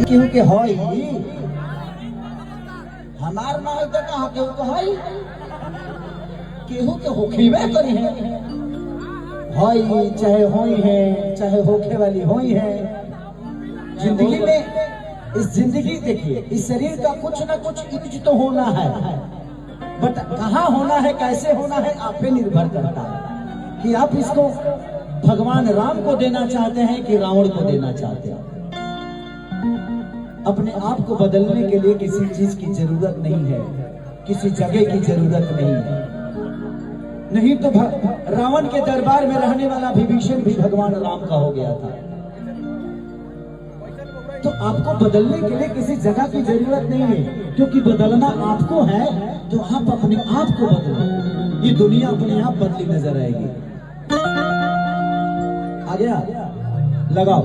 केहू के हई हमार ना है तो कहाँ केहू के हई केहू के होखेबे करी है हई चाहे होई है चाहे होखे वाली होई है। जिंदगी में इस जिंदगी देखिए इस शरीर का कुछ ना कुछ यूज तो होना है बट कहाँ होना है कैसे होना है आप पे निर्भर करता है कि आप इसको भगवान राम को देना चाहते हैं कि रावण को देना चाहते हैं। अपने आप को बदलने के लिए किसी चीज की जरूरत नहीं है किसी जगह की जरूरत नहीं है। नहीं तो रावण के दरबार में रहने वाला विभीषण भी भगवान राम का हो गया था। तो आपको बदलने के लिए किसी जगह की जरूरत नहीं है क्योंकि बदलना आपको है तो आप अपने आप को बदलो। ये दुनिया अपने आप बदली नजर आएगी। आ गया लगाओ।